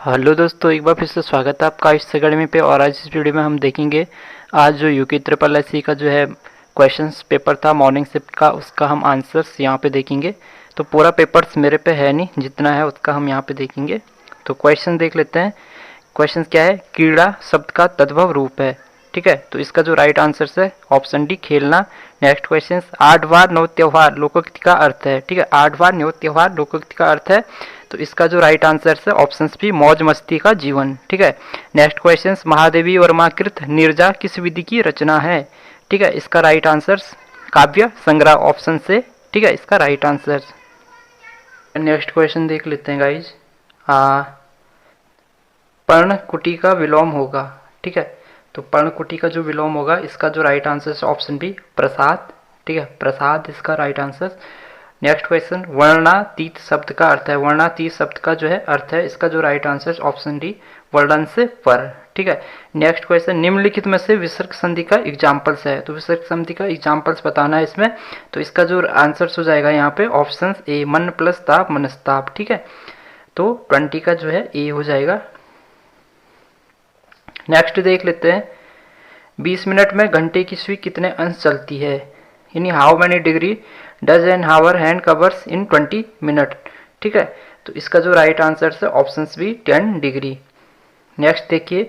Hello दोस्तों, एक बार फिर से स्वागत है आपका इस अकेडमी पे। और आज इस वीडियो में हम देखेंगे आज जो यूके ट्रिपल एससी का जो है क्वेश्चंस पेपर था मॉर्निंग शिफ्ट का, उसका हम आंसर्स यहाँ पे देखेंगे। तो पूरा पेपर्स मेरे पे है नहीं, जितना है उसका हम यहाँ पे देखेंगे। तो क्वेश्चन देख लेते हैं। क्वेश्चन क्या है? क्रीड़ा शब्द का तद्भव रूप है। ठीक है, तो इसका जो राइट आंसर है ऑप्शन डी, खेलना। नेक्स्ट क्वेश्चन, आठवार नव त्योहार लोकोक्ति का अर्थ है। ठीक है, आठवार नव त्योहार लोकोक्ति का अर्थ है। तो इसका जो राइट आंसर है ऑप्शन बी, मौज मस्ती का जीवन। ठीक है। नेक्स्ट क्वेश्चन, महादेवी वर्माकृत निर्जा किस विधि की रचना है? ठीक है, इसका राइट आंसर काव्य संग्रह, ऑप्शन से। ठीक है, इसका राइट आंसर। नेक्स्ट क्वेश्चन देख लेते हैं गाइज। पर्णकुटी का विलोम होगा। ठीक है, तो पर्णकुटी का जो विलोम होगा, इसका जो राइट आंसर है ऑप्शन बी, प्रसाद। ठीक है, प्रसाद इसका राइट आंसर। नेक्स्ट क्वेश्चन, वर्णातीत शब्द का अर्थ है। वर्णातीत शब्द का जो है अर्थ है, इसका जो राइट आंसर ऑप्शन डी, वर्णन से पर। ठीक है। नेक्स्ट क्वेश्चन, निम्नलिखित में से विसर्ग संधि का एग्जाम्पल्स है। तो विसर्ग संधि का एग्जाम्पल्स बताना है इसमें। तो इसका जो आंसर हो जाएगा यहाँ पे ऑप्शन ए, मन प्लस ताप मनस्ताप। ठीक है, तो 20 का जो है ए हो जाएगा। नेक्स्ट देख लेते हैं, 20 मिनट में घंटे की सुई कितने अंश चलती है? यानी how many degree does an hour hand covers in 20 minute. ठीक है, तो इसका जो राइट आंसर है ऑप्शन बी, 10 डिग्री। नेक्स्ट देखिए,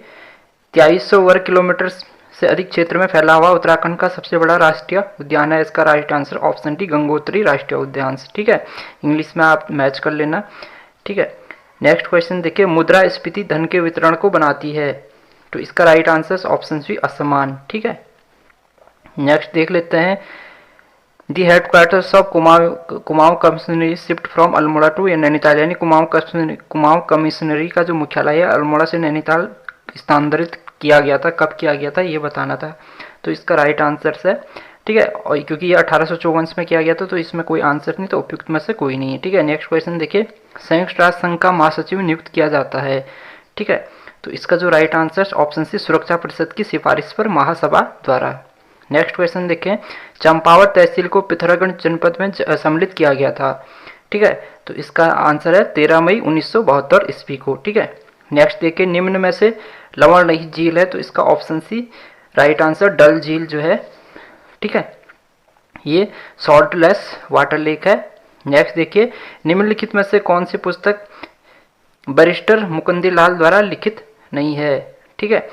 2300 वर्ग किलोमीटर से अधिक क्षेत्र में फैला हुआ उत्तराखंड का सबसे बड़ा राष्ट्रीय उद्यान है। इसका right answer option D, Gangotri राष्ट्रीय उद्यान। ठीक है, इंग्लिश में आप मैच कर लेना। ठीक है। नेक्स्ट क्वेश्चन देखिए, मुद्रास्फीति धन के वितरण को बनाती है। तो इसका राइट आंसर ऑप्शन बी, असमान। ठीक है। नेक्स्ट देख लेते हैं, the headquarters of Kumaon commissionery shift from Almora to Nainital. यानी कुमाऊं कमिश्नरी का जो मुख्यालय है अल्मोड़ा से नैनीताल स्थानांतरित किया गया था। कब किया गया था ये बताना था। तो इसका राइट आंसर है। ठीक है, और क्योंकि ये 1854 में किया गया था, तो इसमें कोई आंसर नहीं, तो उपयुक्त में से कोई नहीं है। ठीक है। नेक्स्ट क्वेश्चन देखिए, संयुक्त राष्ट्र संघ का महासचिव नियुक्त किया जाता है। ठीक है, तो इसका जो राइट आंसर ऑप्शन सी, सुरक्षा परिषद की सिफारिश पर महासभा द्वारा। नेक्स्ट क्वेश्चन देखें, चंपावत तहसील को पिथौरागढ़ जनपद में सम्मिलित किया गया था। ठीक है, तो इसका आंसर है 13 मई 1972 ईस्वी को। ठीक है। नेक्स्ट देखिए, निम्न में से लवण रहित झील है। तो इसका ऑप्शन सी राइट आंसर, डल झील जो है। ठीक है, ये सॉल्टलेस वाटर लेक है। नेक्स्ट देखिए, निम्नलिखित में से कौन सी पुस्तक बैरिस्टर मुकुंदीलाल द्वारा लिखित नहीं है? ठीक है,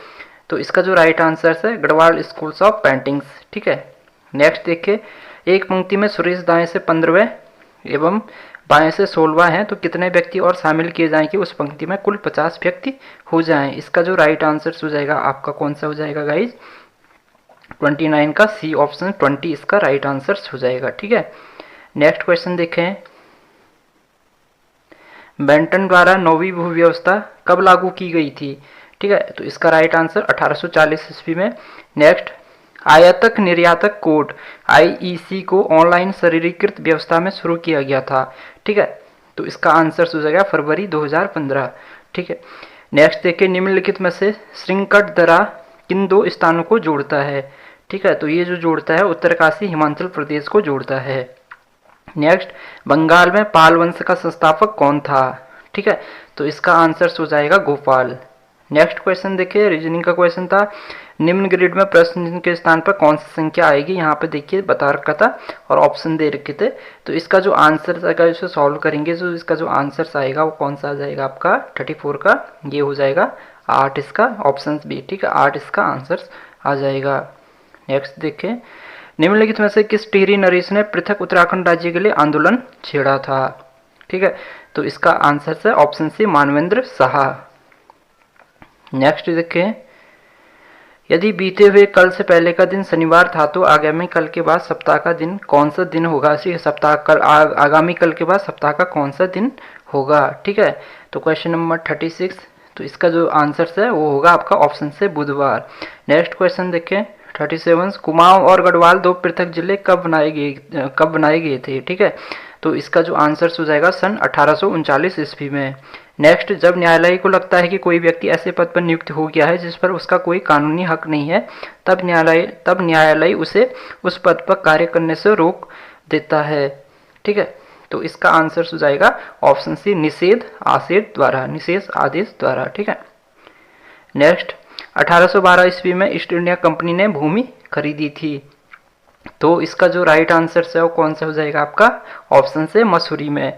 तो इसका जो राइट आंसर है गढ़वाल स्कूल्स ऑफ पेंटिंग्स। ठीक है। नेक्स्ट देखिए, एक पंक्ति में सुरेश दाएं से 15वें एवं बाएं से 16वां है, तो कितने व्यक्ति और शामिल किए जाएं कि उस पंक्ति में कुल 50 व्यक्ति हो जाएं? इसका जो राइट आंसर हो जाएगा आपका कौन सा हो जाएगा गाइज? 29 का सी ऑप्शन, 20 इसका राइट आंसर हो जाएगा। ठीक है। नेक्स्ट क्वेश्चन देखें, बेंटन द्वारा 9वीं भू व्यवस्था कब लागू की गई थी? ठीक है, तो इसका राइट आंसर 1840 ईस्वी में। नेक्स्ट, आयातक निर्यातक कोड आईईसी को ऑनलाइन शरीरीकृत व्यवस्था में शुरू किया गया था। ठीक है, तो इसका आंसर हो जाएगा फरवरी 2015। ठीक है। नेक्स्ट देखिए, निम्नलिखित में से श्रृंखट दरा किन दो स्थानों को जोड़ता है? ठीक है, तो ये जो जोड़ता है उत्तरकाशी हिमाचल प्रदेश को जोड़ता है। नेक्स्ट, बंगाल में पाल वंश का संस्थापक कौन था? ठीक है, तो इसका आंसर हो जाएगा गोपाल। नेक्स्ट क्वेश्चन देखिए, रीजनिंग का क्वेश्चन था, निम्न ग्रिड में प्रश्न के स्थान पर कौन सी संख्या आएगी? यहाँ पे देखिए बता रखा था और ऑप्शन दे रखे थे। तो इसका जो आंसर आएगा, इसे सॉल्व करेंगे तो इसका जो आंसर आएगा वो कौन सा आ जाएगा आपका? 34 का ये हो जाएगा 8 इसका ऑप्शन बी। ठीक है, 8 इसका आंसर आ जाएगा। नेक्स्ट देखें, निम्नलिखित में से किस टिहरी नरेश ने पृथक उत्तराखंड राज्य के लिए आंदोलन छेड़ा था? ठीक है, तो इसका आंसर है option C, Manvendra Shah. Next देखें, यदि बीते हुए कल से पहले का दिन शनिवार था तो आगामी कल के बाद सप्ताह का दिन कौन सा दिन होगा? आगामी कल के बाद सप्ताह का कौन सा दिन होगा? ठीक है, तो क्वेश्चन नंबर 36, तो इसका जो आंसर है वो होगा आपका ऑप्शन से बुधवार। नेक्स्ट क्वेश्चन देखें, 37, कुमाऊं और गढ़वाल दो पृथक जिले कब बनाए गए थे? ठीक है, तो इसका जो आंसर हो जाएगा सन 1839 ईस्वी में। नेक्स्ट, जब न्यायालय को लगता है कि कोई व्यक्ति ऐसे पद पर नियुक्त हो गया है जिस पर उसका कोई कानूनी हक नहीं है, तब न्यायालय उसे उस पद पर कार्य करने से रोक देता है। ठीक है, तो इसका आंसर हो जाएगा ऑप्शन सी निषेध आदेश द्वारा। ठीक है। नेक्स्ट, 1812 ईस्वी में ईस्ट इंडिया कंपनी ने भूमि खरीदी थी, तो इसका जो राइट आंसर है वो कौन सा हो जाएगा आपका, ऑप्शन से मसूरी में।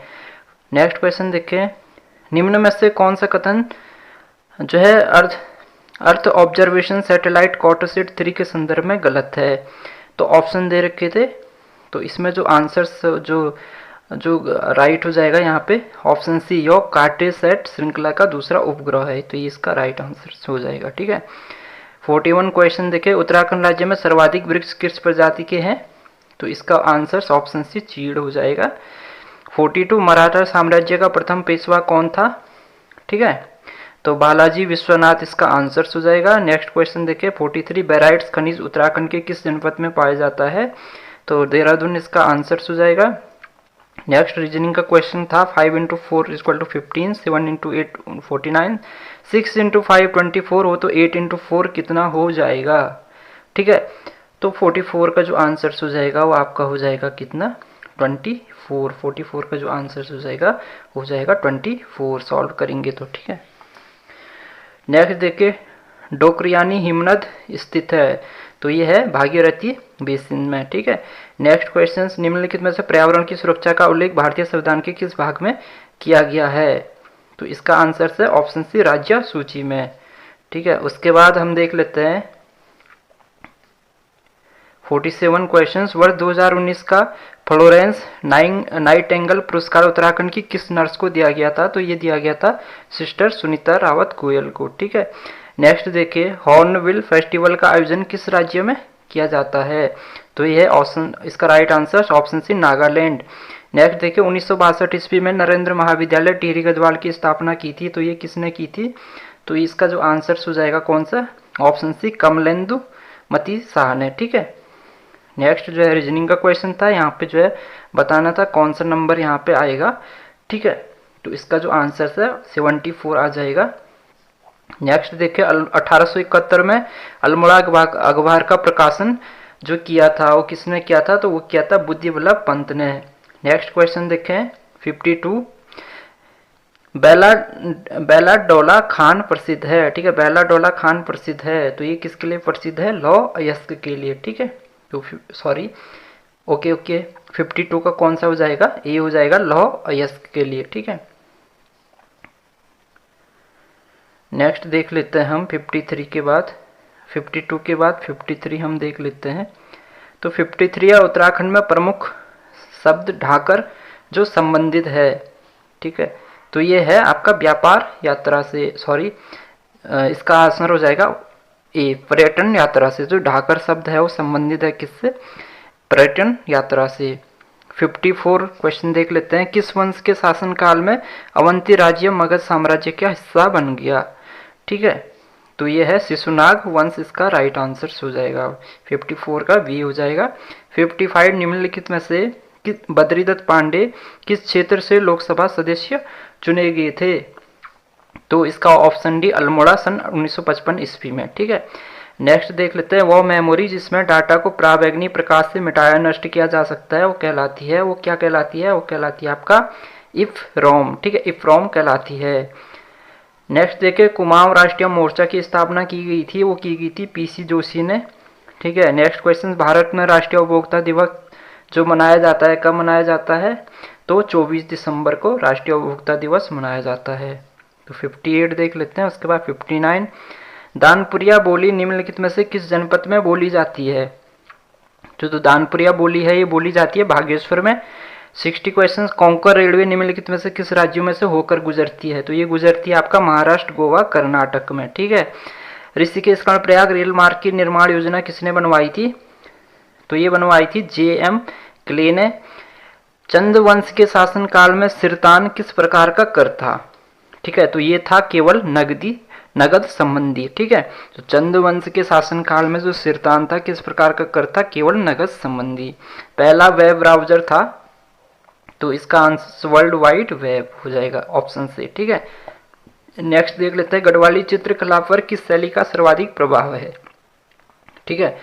नेक्स्ट क्वेश्चन देखें, निम्न में से कौन सा कथन जो है अर्थ ऑब्जर्वेशन सैटेलाइट कार्टोसैट 3 के संदर्भ में गलत है। तो ऑप्शन दे रखे थे, तो इसमें जो आंसर्स जो राइट हो जाएगा यहाँ पे ऑप्शन सी, यो कार्टोसैट श्रृंखला का दूसरा उपग्रह है, तो ये इसका राइट आंसर हो जाएगा। ठीक है। 41 क्वेश्चन देखे, उत्तराखंड राज्य में सर्वाधिक वृक्ष किस प्रजाति के हैं, तो इसका आंसर ऑप्शन सी चीड़ हो जाएगा। 42 मराठा साम्राज्य का प्रथम पेशवा कौन था, ठीक है, तो बालाजी विश्वनाथ इसका आंसर हो जाएगा। नेक्स्ट क्वेश्चन देखिए 43 बेराइट्स खनिज उत्तराखंड के किस जनपद में पाया जाता है, तो देहरादून इसका आंसर हो जाएगा। नेक्स्ट रीजनिंग का क्वेश्चन था 5 × 4 = 15, 7 × 8 49, 6 × 5 24 हो तो 8 × 4 कितना हो जाएगा। ठीक है, तो 44 का जो आंसर हो जाएगा वो आपका हो जाएगा कितना, 24। 44 का जो आंसर हो जाएगा 24 सॉल्व करेंगे तो। ठीक है। नेक्स्ट देखिए, डोकरियानी हिमनद स्थित है, तो ये है भागीरथी बेसिन में। ठीक है। नेक्स्ट क्वेश्चन, निम्नलिखित में से पर्यावरण की सुरक्षा का उल्लेख भारतीय संविधान के किस भाग में किया गया है, तो इसका आंसर है ऑप्शन सी राज्य सूची में। ठीक है। उसके बाद हम देख लेते हैं 47 क्वेश्चंस, वर्ष 2019 का फ्लोरेंस नाइटिंगेल पुरस्कार उत्तराखंड की किस नर्स को दिया गया था, तो ये दिया गया था सिस्टर सुनीता रावत गोयल को। ठीक है। नेक्स्ट देखिए, हॉर्नबिल फेस्टिवल का आयोजन किस राज्य में किया जाता है, तो ये है ऑप्शन, इसका right answer option C Nagaland. Next देखिए, 1962 ईस्वी में नरेंद्र महाविद्यालय टिहरी गढ़वाल की स्थापना की थी, तो ये किसने की थी, तो इसका जो आंसर हो जाएगा कौन सा, ऑप्शन सी कमलेंदु मती शाह ने। ठीक है। नेक्स्ट जो है रीजनिंग का क्वेश्चन था, यहाँ पे जो है बताना था कौन सा नंबर यहाँ पे आएगा। ठीक है, तो इसका जो आंसर है 74 आ जाएगा। नेक्स्ट देखिए, 1871 में अल्मोड़ा अखबार का प्रकाशन जो किया था वो किसने किया था, तो वो किया था बुद्धि वल्लभ पंत ने। नेक्स्ट क्वेश्चन देखें 52, बेलाडोला खान प्रसिद्ध है। ठीक है, बेलाडोला खान प्रसिद्ध है, तो ये किसके लिए प्रसिद्ध है, लौह अयस्क के लिए। ठीक है, तो सॉरी, ओके 52 का कौन सा हो जाएगा, ये हो जाएगा लौह अयस्क के लिए। ठीक है। नेक्स्ट देख लेते हैं हम 53 के बाद, 52 के बाद 53 हम देख लेते हैं। तो 53 या उत्तराखंड में प्रमुख शब्द ढाकर जो संबंधित है। ठीक है, तो ये है आपका व्यापार यात्रा से, सॉरी इसका आंसर हो जाएगा ए, पर्यटन यात्रा से। जो ढाकर शब्द है वो संबंधित है किससे, पर्यटन यात्रा से। 54 क्वेश्चन देख लेते हैं, किस वंश के शासनकाल में अवंती राज्य मगध साम्राज्य का हिस्सा बन गया। ठीक है, तो ये है शिशुनाग वंश, इसका राइट आंसर हो जाएगा 54 का बी हो जाएगा। 55, निम्नलिखित में से बद्रीदत्त पांडे किस क्षेत्र से लोकसभा सदस्य चुने गए थे, तो इसका ऑप्शन डी अल्मोड़ा सन 1955 ईस्वी में। ठीक है। नेक्स्ट देख लेते हैं, वो मेमोरी जिसमें डाटा को पराबैंगनी प्रकाश से मिटाया नष्ट किया जा सकता है वो कहलाती है, वो क्या कहलाती है, वो कहलाती है आपका इफ्रॉम। ठीक है, इफ्रॉम कहलाती है। नेक्स्ट देखिए, कुमाऊं राष्ट्रीय मोर्चा की स्थापना की गई थी, वो की गई थी पीसी जोशी ने। ठीक है। नेक्स्ट क्वेश्चन, भारत में राष्ट्रीय उपभोक्ता दिवस जो मनाया जाता है कब मनाया जाता है, तो 24 दिसंबर को राष्ट्रीय उपभोक्ता दिवस मनाया जाता है। तो 58 देख लेते हैं। उसके बाद 59, दानपुरिया बोली निम्नलिखित में से किस जनपद में बोली जाती है, जो दानपुरिया बोली है ये बोली जाती है बागेश्वर में। 60 क्वेश्चन, कोंकण रेलवे निम्नलिखित में से किस राज्यों में से होकर गुजरती है, तो ये गुजरती है आपका महाराष्ट्र, गोवा, कर्नाटक में। ठीक है। ऋषिकेश कर्णप्रयाग रेल मार्ग की निर्माण योजना किसने बनवाई थी, तो ये बनवाई थी JM क्ले ने। चंद्रवंश के शासनकाल में सिरतान किस प्रकार का कर था, ठीक है, तो ये था केवल नगद संबंधी। ठीक है, तो चंद्रवंश के शासनकाल में जो सिरतान था किस प्रकार का कर था, केवल नगद संबंधी। पहला वेब ब्राउजर था, तो इसका आंसर वर्ल्ड वाइड वेब हो जाएगा ऑप्शन से। ठीक है। नेक्स्ट देख लेते हैं, गढ़वाली चित्रकला पर किस शैली का सर्वाधिक प्रभाव है। ठीक है,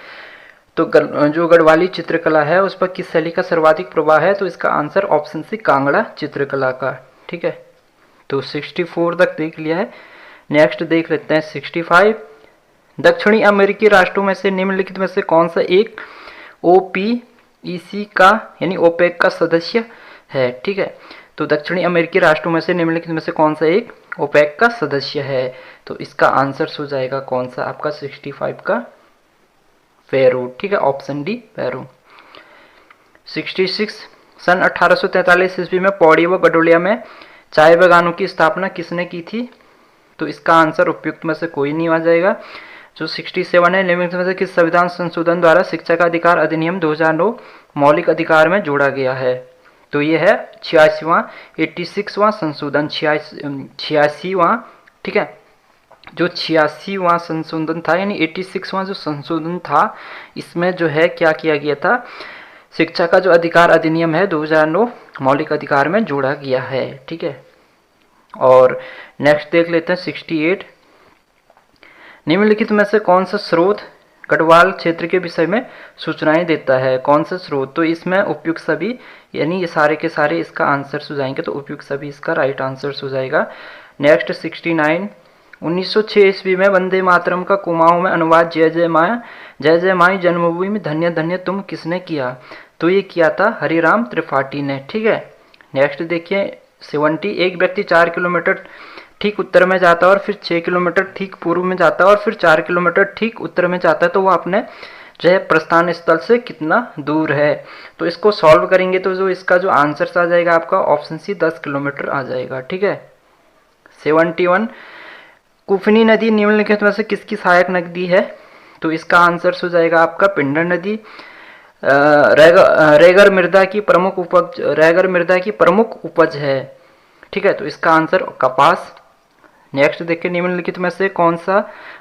तो जो गढ़वाली चित्रकला है उस पर किस शैली का सर्वाधिक प्रभाव है? तो इसका आंसर ऑप्शन सी कांगड़ा चित्रकला का। ठीक है, तो 64 तक देख लिया है। नेक्स्ट देख लेते हैं 65। दक्षिणी अमेरिकी राष्ट्रों में से निम्नलिखित में से कौन सा एक OPEC का यानी ओपेक का सदस्य है? ठीक है, तो दक्षिणी अमेरिकी राष्ट्रों में से निम्नलिखित में से कौन सा एक ओपेक का सदस्य है? तो इसका आंसर हो जाएगा कौन सा आपका 65 का? पेरू। ठीक है, ऑप्शन डी पेरू। 66। सन 1843 ईस्वी में पौड़ी व गडोलिया में चाय बागानों की स्थापना किसने की थी? तो इसका आंसर उपयुक्त में से कोई नहीं आ जाएगा। जो 67 है, निम्नलिखित में से किस संविधान संशोधन द्वारा शिक्षा का अधिकार अधिनियम 2009 मौलिक अधिकार में जोड़ा गया है? तो ये है 86वां संशोधन, 86वां। ठीक है, जो 86वां संशोधन था यानी 86वां जो संशोधन था, इसमें जो है क्या किया गया था, शिक्षा का जो अधिकार अधिनियम है 2009 मौलिक अधिकार में जोड़ा गया है। ठीक है, और नेक्स्ट देख लेते हैं 68। निम्नलिखित में से कौन सा स्रोत गढ़वाल क्षेत्र के विषय में सूचनाएं देता है? कौन सा स्रोत? तो इसमें उपयुक्त सभी यानी ये सारे के सारे इसका आंसर हो जाएंगे, तो उपयुक्त सभी इसका राइट आंसर हो जाएगा। नेक्स्ट 69। 1906 ईस्वी में वंदे मातरम का कुमाऊं में अनुवाद जय जय माई जन्मभूमि में धन्य धन्य तुम किसने किया? तो ये किया था हरिराम त्रिपाठी ने। ठीक है, नेक्स्ट देखिए 70। एक व्यक्ति 4 किलोमीटर ठीक उत्तर में जाता है और फिर 6 किलोमीटर ठीक पूर्व में जाता है और फिर 4 किलोमीटर ठीक उत्तर में जाता है, तो वो अपने जो है प्रस्थान स्थल से कितना दूर है? तो इसको सॉल्व करेंगे तो जो इसका जो आंसर आ जाएगा आपका ऑप्शन सी 10 किलोमीटर आ जाएगा। ठीक है, 71। कुफनी नदी निम्नलिखित में से किसकी सहायक नदी है? तो इसका आंसर हो जाएगा आपका पिंडर नदी। रेगर मृदा की प्रमुख उपज है। ठीक है, तो इसका आंसर कपास। नेक्स्ट देखिए निम्नलिखित में से कौन सा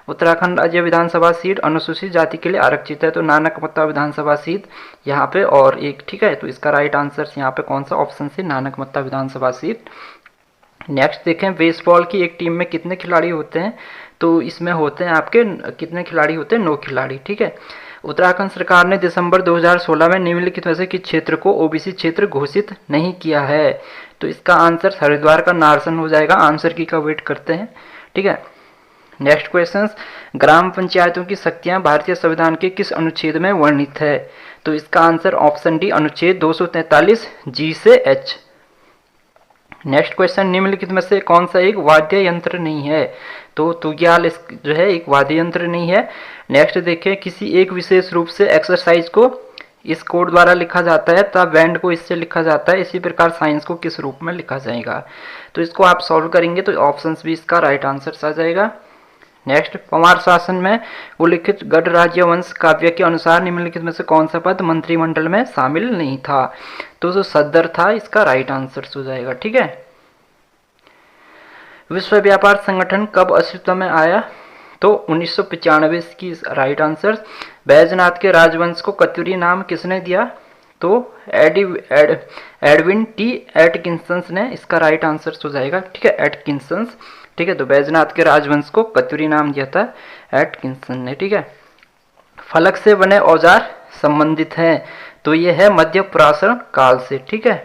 उत्तराखंड राज्य विधानसभा सीट अनुसूचित जाति के लिए आरक्षित है? तो नानकमत्ता विधानसभा सीट यहाँ पे और एक। ठीक है, तो इसका राइट आंसर यहाँ पे कौन सा? ऑप्शन से नानकमत्ता विधानसभा सीट। नेक्स्ट देखें बेसबॉल की एक टीम में कितने खिलाड़ी होते हैं? तो इसमें होते हैं आपके कितने खिलाड़ी होते हैं? 9 खिलाड़ी। ठीक है, उत्तराखंड सरकार ने दिसंबर 2016 में निम्नलिखित में से किस क्षेत्र को ओबीसी क्षेत्र घोषित नहीं किया है? तो इसका आंसर हरिद्वार का नारसन हो जाएगा। आंसर की का वेट करते हैं। ठीक है, नेक्स्ट क्वेश्चन। ग्राम पंचायतों की शक्तियां भारतीय संविधान के किस अनुच्छेद में वर्णित है? तो इसका आंसर ऑप्शन डी अनुच्छेद 243 जी से एच। Next question. निम्नलिखित में से कौन सा एक वाद्य यंत्र नहीं है? तो तुग्याल जो है एक वाद्य यंत्र नहीं है। नेक्स्ट देखें किसी एक विशेष रूप से एक्सरसाइज को इस कोड द्वारा लिखा जाता है तब बैंड को इससे लिखा जाता है, इसी प्रकार साइंस को किस रूप में लिखा जाएगा? तो इसको आप सॉल्व करेंगे तो ऑप्शन भी इसका राइट आंसर आ जाएगा। नेक्स्ट पंवार शासन में उल्लिखित गढ़ राज्यवंश काव्य के अनुसार निम्नलिखित में से कौन सा पद मंत्रिमंडल में शामिल नहीं था? तो जो सदर था इसका राइट आंसर हो जाएगा। ठीक है, विश्व व्यापार संगठन कब अस्तित्व में आया? तो 1995 की राइट आंसर। बैजनाथ के राजवंश को कत्यूरी नाम किसने दिया? तो एडविन टी एटकिंसन ने इसका राइट आंसर हो जाएगा। ठीक है, एटकिंसन। ठीक है, तो बैजनाथ के राजवंश को कत्यूरी नाम दिया था एटकिंसन ने। ठीक है, फलक से बने औजार संबंधित हैं, तो ये है मध्य पुरातन काल से। ठीक है,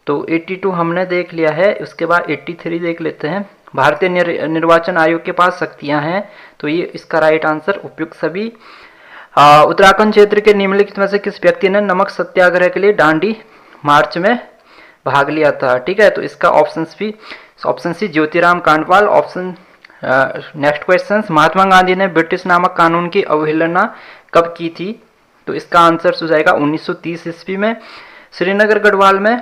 तो 82 हमने देख लिया है। उसके बाद 83 देख लेते हैं। भारतीय निर्वाचन आयोग के पास शक्तियां हैं, तो ये इसका राइट आंसर उपयुक्त सभी। उत्तराखंड क्षेत्र के निम्नलिखित में से किस व्यक्ति ने नमक सत्याग्रह के लिए दांडी मार्च में भाग लिया था? ठीक है, तो इसका option C Jyotiram Kandpal. Option next question. Mahatma Gandhi ने ब्रिटिश नामक कानून की अवहेलना कब की थी? तो इसका आंसर हो जाएगा 1930 ईस्वी में। श्रीनगर गढ़वाल में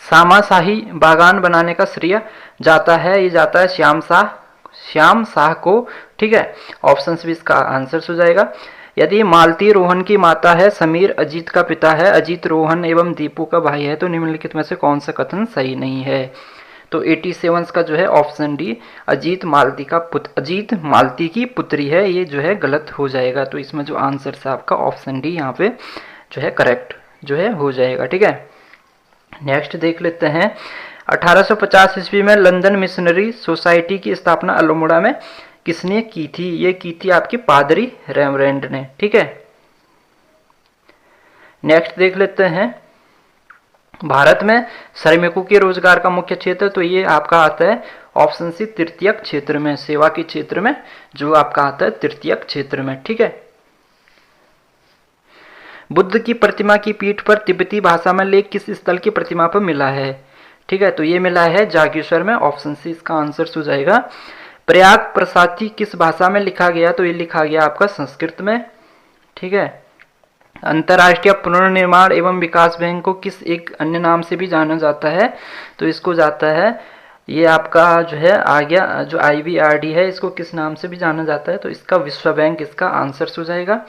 सामाशाही बागान बनाने का श्रेय जाता है, ये जाता है श्याम शाह को। ठीक है, ऑप्शन भी इसका आंसर हो जाएगा। यदि मालती रोहन की माता है, समीर अजीत का पिता है, अजीत रोहन एवं दीपू का भाई है, तो निम्नलिखित में से कौन सा कथन सही नहीं है? तो 87 का जो है ऑप्शन डी अजीत मालती की पुत्री है, ये जो है गलत हो जाएगा। तो इसमें जो आंसर है आपका ऑप्शन डी यहाँ पे जो है करेक्ट जो है हो जाएगा। ठीक है, नेक्स्ट देख लेते हैं। 1850 ईस्वी में लंदन मिशनरी सोसाइटी की स्थापना अल्मोड़ा में किसने की थी? ये की थी आपकी पादरी रेमरेंड ने। ठीक है, नेक्स्ट देख लेते हैं, भारत में श्रमिकों के रोजगार का मुख्य क्षेत्र, तो ये आपका आता है ऑप्शन सी तृतीयक क्षेत्र में, सेवा के क्षेत्र में जो आपका आता है तृतीयक क्षेत्र में। ठीक है, बुद्ध की प्रतिमा की पीठ पर तिब्बती भाषा में लेख किस स्थल की प्रतिमा पर मिला है? ठीक है, तो ये मिला है जागेश्वर में, ऑप्शन सी इसका आंसर हो जाएगा। प्रयाग प्रसादी किस भाषा में लिखा गया? तो ये लिखा गया आपका संस्कृत में। ठीक है, अंतर्राष्ट्रीय पुनर्निर्माण एवं विकास बैंक को किस एक अन्य नाम से भी जाना जाता है? तो इसको जाता है, ये आपका जो है आ गया, जो IBRD है, इसको किस नाम से भी जाना जाता है? तो इसका विश्व बैंक इसका आंसर हो जाएगा,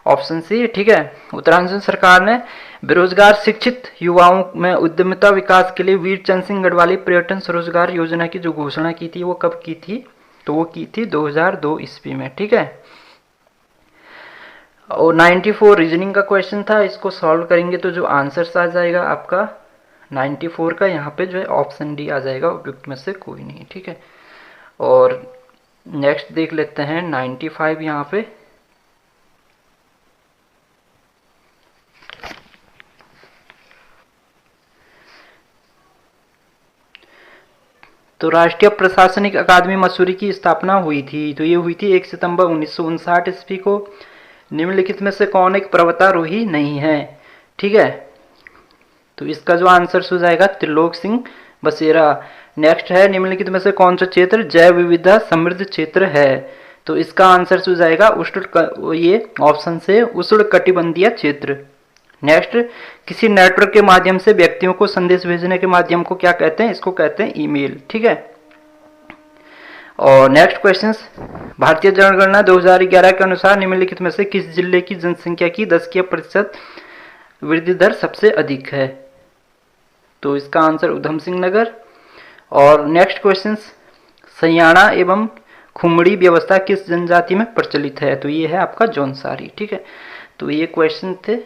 ऑप्शन सी। ठीक है, उत्तरांचल सरकार ने बेरोजगार शिक्षित युवाओं में उद्यमिता विकास के लिए वीर चंद सिंह गढ़वाली पर्यटन स्वरोजगार योजना की जो घोषणा की थी वो कब की थी? तो वो की थी 2002 ईस्वी में। ठीक है, और 94 रीजनिंग का क्वेश्चन था, इसको सॉल्व करेंगे तो जो आंसर आ जाएगा आपका 94 का, यहाँ पे जो है ऑप्शन डी आ जाएगा, उपयुक्त में से कोई नहीं। ठीक है, और नेक्स्ट देख लेते हैं 95 यहाँ पे, तो राष्ट्रीय प्रशासनिक अकादमी मसूरी की स्थापना हुई थी, तो ये हुई थी 1 सितंबर 1959 ईस्वी को। निम्नलिखित में से कौन एक पर्वतारोही नहीं है? ठीक है, तो इसका जो आंसर हो जाएगा त्रिलोक सिंह बसेरा। नेक्स्ट है, निम्नलिखित में से कौन सा क्षेत्र जैव विविधता समृद्ध क्षेत्र है? तो इसका आंसर हो जाएगा ये ऑप्शन से उष्णकटिबंधीय क्षेत्र। नेक्स्ट, किसी नेटवर्क के माध्यम से व्यक्तियों को संदेश भेजने के माध्यम को क्या कहते हैं? इसको कहते हैं ईमेल। ठीक है, और नेक्स्ट क्वेश्चन, भारतीय जनगणना 2011 के अनुसार निम्नलिखित में से किस जिले की जनसंख्या की 10% वृद्धि दर सबसे अधिक है? तो इसका आंसर उधम सिंह नगर। और नेक्स्ट क्वेश्चन, सयाना एवं खुमड़ी व्यवस्था किस जनजाति में प्रचलित है? तो ये है आपका जौनसारी। ठीक है, तो ये क्वेश्चन थे।